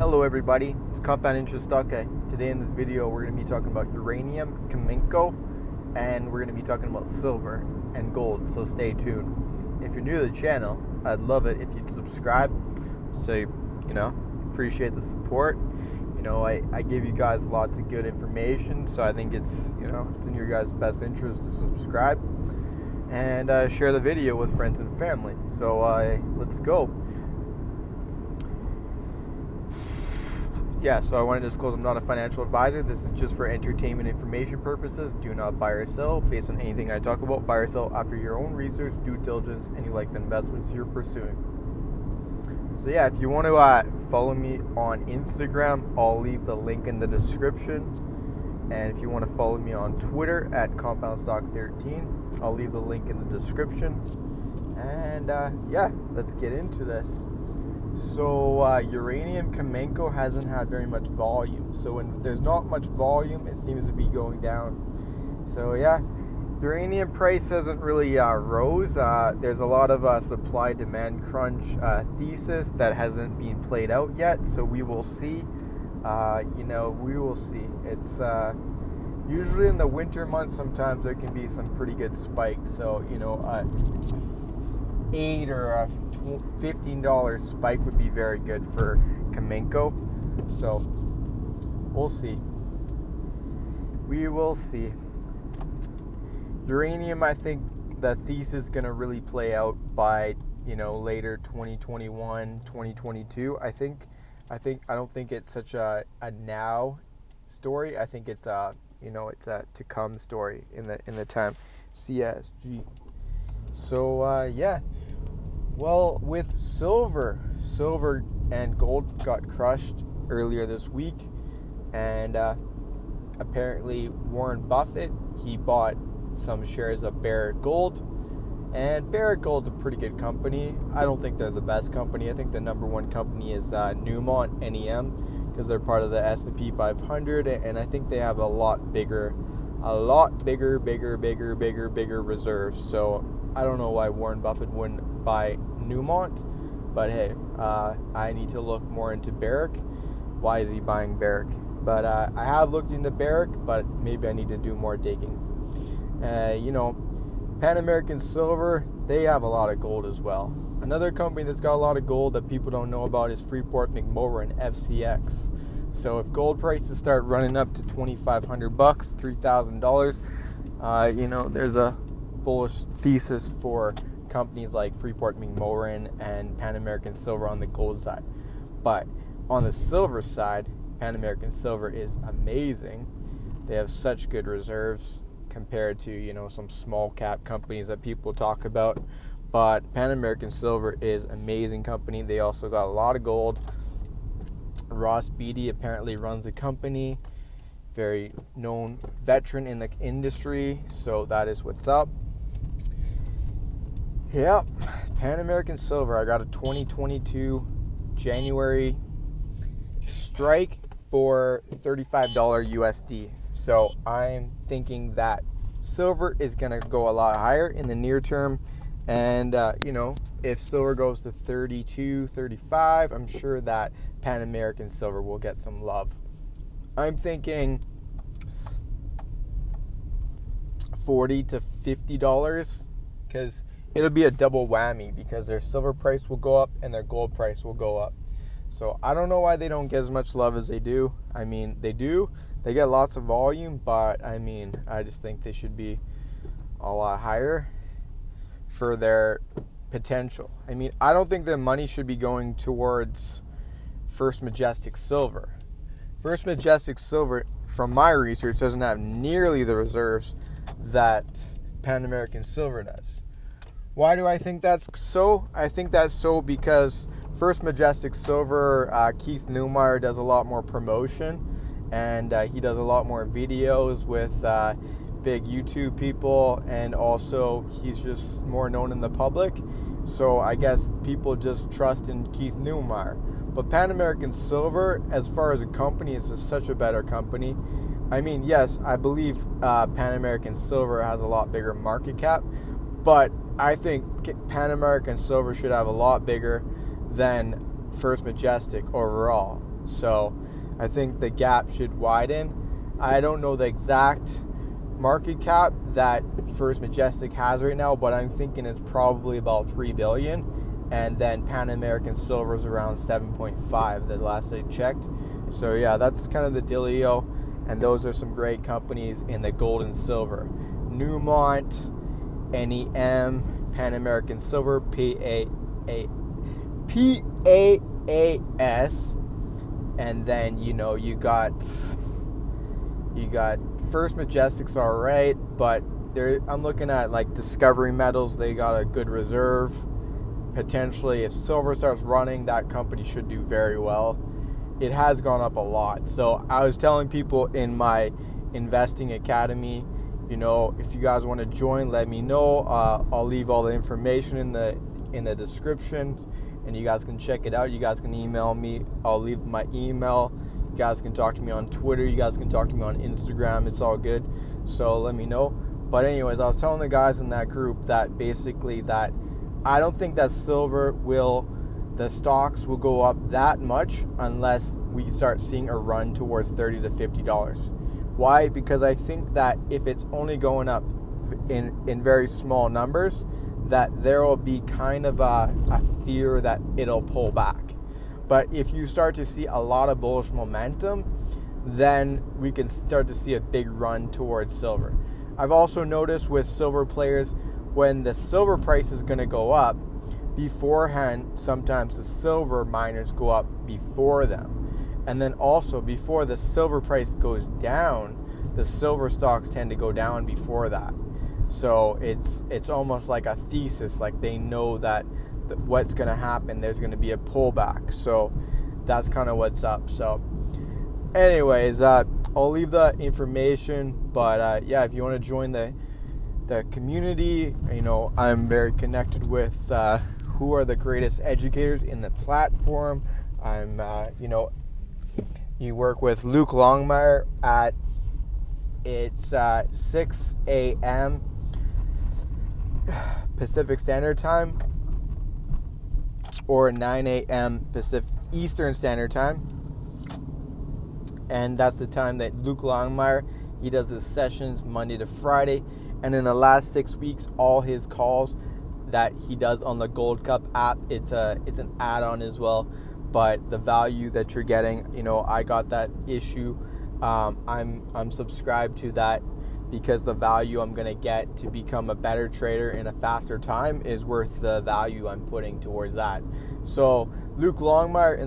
Hello everybody, it's Compound Interest Stock Guy. Today in this video we're going to be talking about uranium, Cameco, and we're going to be talking about silver and gold, so stay tuned. If you're new to the channel, I'd love it if you'd subscribe, so appreciate the support. I give you guys lots of good information, so I think it's in your guys' best interest to subscribe and share the video with friends and family. So let's go. So I want to disclose I'm not a financial advisor. This is just for entertainment information purposes. Do not buy or sell based on anything I talk about. Buy or sell after your own research, due diligence, and you like the investments you're pursuing. So if you want to follow me on Instagram, I'll leave the link in the description. And if you want to follow me on Twitter at CompoundStock13, I'll leave the link in the description. And let's get into this. So uranium, Cameco hasn't had very much volume. So when there's not much volume, it seems to be going down. So uranium price hasn't really rose. There's a lot of supply-demand crunch thesis that hasn't been played out yet. So we will see. We will see. It's usually in the winter months. Sometimes there can be some pretty good spikes. So $8 or $15 spike would be very good for Cameco. So we'll see. We will see. Uranium, I think the thesis is going to really play out by later 2021, 2022. I don't think it's such a now story. I think it's it's a to come story in the time. CSG. So well, with silver and gold got crushed earlier this week, and apparently Warren Buffett, he bought some shares of Barrick Gold, and Barrick Gold's a pretty good company. I don't think they're the best company. I think the number one company is Newmont, NEM, because they're part of the S&P 500, and I think they have a lot bigger reserves. So I don't know why Warren Buffett wouldn't buy Newmont, but hey, I need to look more into Barrick. Why is he buying Barrick? But I have looked into Barrick, but maybe I need to do more digging. Pan-American Silver, they have a lot of gold as well. Another company that's got a lot of gold that people don't know about is Freeport-McMoRan, FCX. So if gold prices start running up to $2,500, $3,000, there's a bullish thesis for companies like Freeport-McMoRan and Pan-American Silver on the gold side. But on the silver side, Pan-American Silver is amazing. They have such good reserves compared to some small cap companies that people talk about. But Pan-American Silver is an amazing company. They also got a lot of gold. Ross Beatty apparently runs the company. Very known veteran in the industry. So that is what's up. Yeah, Pan-American Silver. I got a 2022 January strike for $35 USD. So I'm thinking that silver is going to go a lot higher in the near term. And, if silver goes to 32, 35, I'm sure that Pan-American Silver will get some love. I'm thinking $40 to $50 because it'll be a double whammy because their silver price will go up and their gold price will go up. So I don't know why they don't get as much love as they do. I mean, they do. They get lots of volume, but I just think they should be a lot higher for their potential. I don't think the money should be going towards First Majestic Silver. First Majestic Silver, from my research, doesn't have nearly the reserves that Pan-American Silver does. Why do I think that's so? I think that's so because First Majestic Silver, Keith Neumeyer does a lot more promotion, and he does a lot more videos with big YouTube people, and also he's just more known in the public. So I guess people just trust in Keith Neumeyer. But Pan-American Silver, as far as a company, is just such a better company. Yes, I believe Pan-American Silver has a lot bigger market cap, but I think Pan-American Silver should have a lot bigger than First Majestic overall. So I think the gap should widen. I don't know the exact market cap that First Majestic has right now, but I'm thinking it's probably about 3 billion, and then Pan American Silver is around 7.5 the last I checked. So yeah, that's kind of the dealio, and those are some great companies in the gold and silver. Newmont, NEM, Pan American Silver, PAAS, and then you got First Majestic's all right, but I'm looking at like Discovery Metals. They got a good reserve. Potentially, if silver starts running, that company should do very well. It has gone up a lot. So I was telling people in my investing academy, if you guys want to join, let me know. I'll leave all the information in the description, and you guys can check it out. You guys can email me. I'll leave my email. You guys can talk to me on Twitter. You guys can talk to me on Instagram. It's all good. So let me know. But anyways, I was telling the guys in that group that basically that I don't think that the stocks will go up that much unless we start seeing a run towards $30 to $50. Why? Because I think that if it's only going up in very small numbers, that there will be kind of a fear that it'll pull back. But if you start to see a lot of bullish momentum, then we can start to see a big run towards silver. I've also noticed with silver players, when the silver price is going to go up, beforehand, sometimes the silver miners go up before them. And then also, before the silver price goes down, the silver stocks tend to go down before that. So it's almost like a thesis, like they know that what's going to happen, there's going to be a pullback. So that's kind of what's up. So anyways, I'll leave the information, but yeah, if you want to join the community, I'm very connected with who are the greatest educators in the platform. I'm you work with Luke Longmire at 6 a.m. Pacific Standard Time or 9 a.m. Eastern Standard Time, and that's the time that Luke Longmire, he does his sessions Monday to Friday. And in the last 6 weeks, all his calls that he does on the Gold Cup app, it's an add-on as well. But the value that you're getting, I got that issue. I'm subscribed to that because the value I'm gonna get to become a better trader in a faster time is worth the value I'm putting towards that. So Luke Longmire,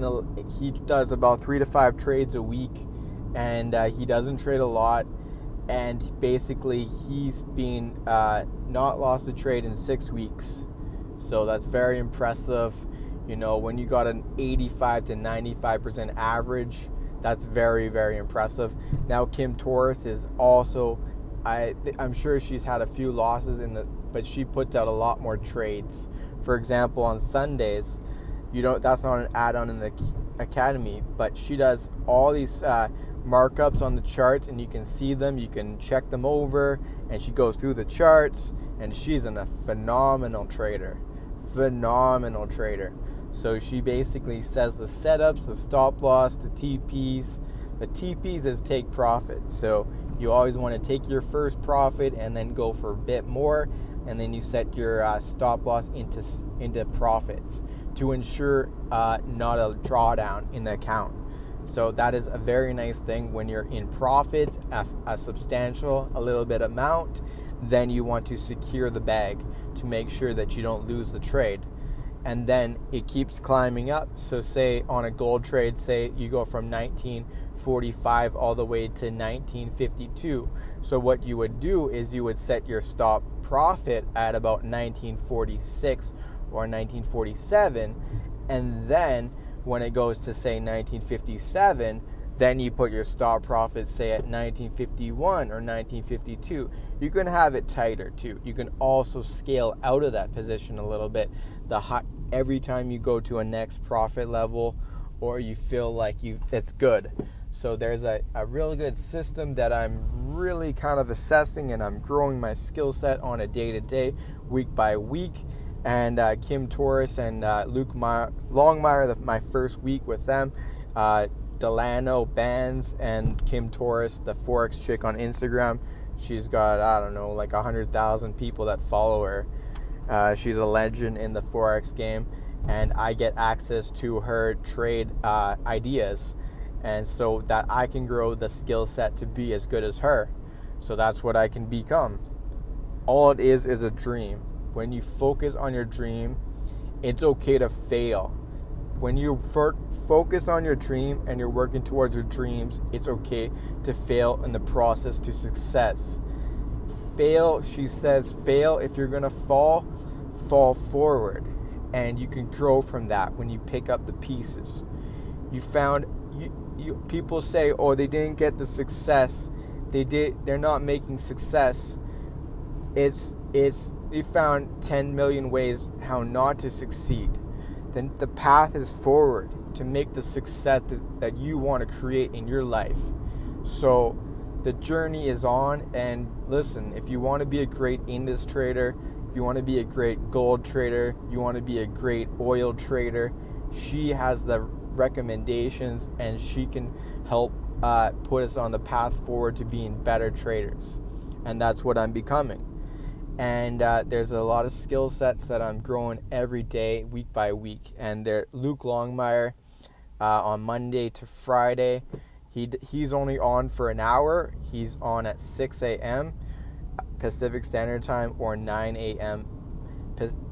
he does about 3 to 5 trades a week, and he doesn't trade a lot. And basically, he's been not lost a trade in 6 weeks. So that's very impressive. When you got an 85 to 95% average, that's very, very impressive. Now, Kim Torres is also, I'm sure she's had a few losses but she puts out a lot more trades. For example, on Sundays, that's not an add-on in the academy, but she does all these markups on the charts, and you can see them, you can check them over, and she goes through the charts, and she's a phenomenal trader. So she basically says the setups, the stop loss, the TPs. The TPs is take profit. So you always want to take your first profit and then go for a bit more, and then you set your stop loss into profits to ensure not a drawdown in the account. So that is a very nice thing when you're in profits, a substantial, a little bit amount. Then you want to secure the bag to make sure that you don't lose the trade. And then it keeps climbing up. So say on a gold trade, say you go from 1945 all the way to 1952. So what you would do is you would set your stop profit at about 1946 or 1947, and then when it goes to say 1957, then you put your stop profit say at 1951 or 1952. You can have it tighter too. You can also scale out of that position a little bit. Every time you go to a next profit level, or you feel like it's good. So there's a really good system that I'm really kind of assessing, and I'm growing my skill set on a day-to-day, week by week. and Kim Torres and Luke Longmire, my first week with them. Delano Bands and Kim Torres, the Forex chick on Instagram. She's got, I don't know, like 100,000 people that follow her. She's a legend in the Forex game, and I get access to her trade ideas, and so that I can grow the skill set to be as good as her. So that's what I can become. All it is a dream. When you focus on your dream, it's okay to fail. When you focus on your dream and you're working towards your dreams, it's okay to fail in the process to success. Fail, she says, fail. If you're going to fall forward. And you can grow from that when you pick up the pieces. People say, oh, they didn't get the success. They're not making success. You found 10 million ways how not to succeed. Then the path is forward to make the success that you want to create in your life. So the journey is on, and listen, if you want to be a great index trader, if you want to be a great gold trader, you want to be a great oil trader, she has the recommendations, and she can help put us on the path forward to being better traders. And that's what I'm becoming. And there's a lot of skill sets that I'm growing every day, week by week. And they're Luke Longmire on Monday to Friday. He's only on for an hour. He's on at 6 a.m. Pacific Standard Time or 9 a.m.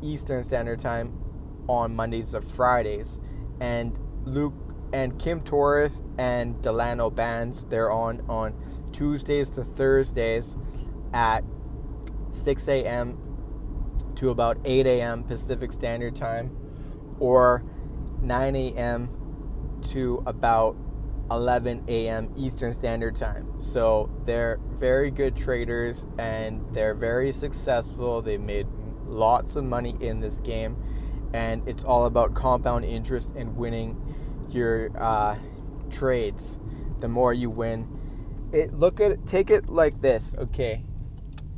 Eastern Standard Time on Mondays to Fridays. And Luke and Kim Torres and Delano Bands, they're on Tuesdays to Thursdays at 6 a.m. to about 8 a.m. Pacific Standard Time, or 9 a.m. to about 11 a.m. Eastern Standard Time. So they're very good traders, and they're very successful. They made lots of money in this game, and it's all about compound interest and winning your trades. The more you win, take it like this, okay?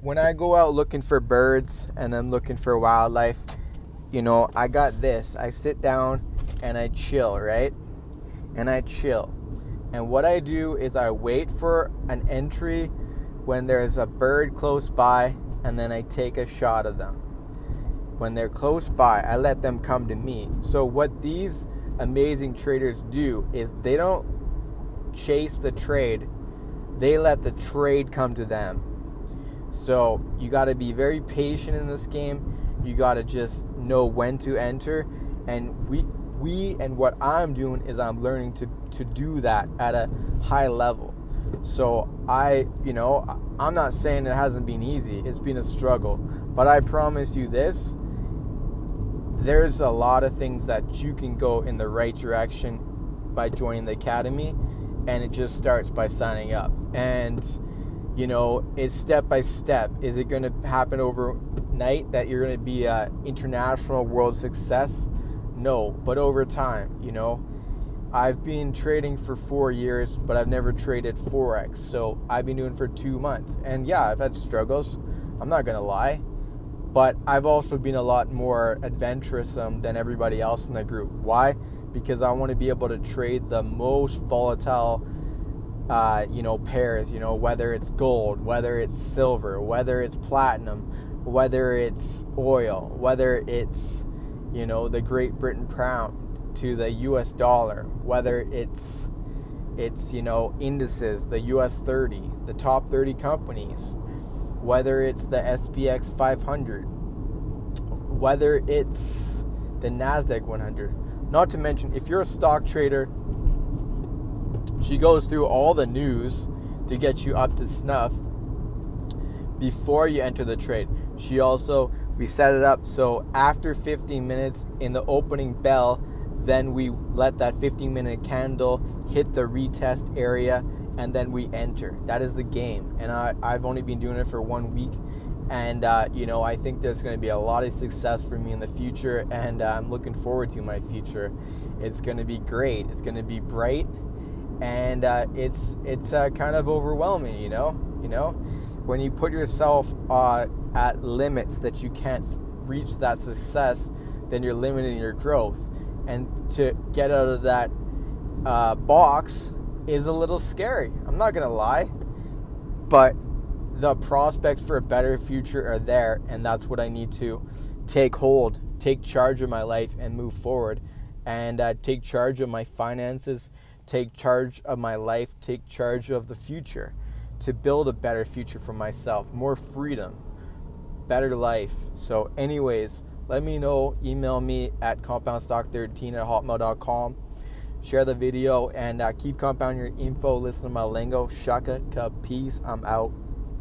When I go out looking for birds and I'm looking for wildlife, I got this. I sit down and I chill, right? And I chill. And what I do is I wait for an entry when there's a bird close by, and then I take a shot of them. When they're close by, I let them come to me. So what these amazing traders do is they don't chase the trade. They let the trade come to them. So you got to be very patient in this game. You got to just know when to enter. And we and what I'm doing is I'm learning to do that at a high level. So I'm not saying it hasn't been easy. It's been a struggle. But I promise you this, there's a lot of things that you can go in the right direction by joining the academy. And it just starts by signing up. And it's step by step. Is it going to happen overnight that you're going to be an international world success? No, but over time, I've been trading for 4 years, but I've never traded Forex. So I've been doing it for 2 months. And yeah, I've had struggles. I'm not going to lie. But I've also been a lot more adventuresome than everybody else in the group. Why? Because I want to be able to trade the most volatile pairs, whether it's gold, whether it's silver, whether it's platinum, whether it's oil, whether it's, the Great Britain pound to the US dollar, whether it's indices, the US 30, the top 30 companies, whether it's the SPX 500, whether it's the NASDAQ 100. Not to mention, if you're a stock trader, she goes through all the news to get you up to snuff before you enter the trade. We set it up so after 15 minutes in the opening bell, then we let that 15-minute candle hit the retest area, and then we enter. That is the game. And I've only been doing it for 1 week. And, I think there's going to be a lot of success for me in the future. And I'm looking forward to my future. It's going to be great. It's going to be bright. And it's kind of overwhelming, when you put yourself at limits that you can't reach that success, then you're limiting your growth. And to get out of that box is a little scary. I'm not gonna lie, but the prospects for a better future are there, and that's what I need to take hold, take charge of my life, and move forward, and take charge of my finances, take charge of my life, take charge of the future, to build a better future for myself, more freedom, better life. So anyways, let me know. Email me at compoundstock13@hotmail.com. Share the video, and keep compounding your info. Listen to my lingo. Shaka ka, peace. I'm out.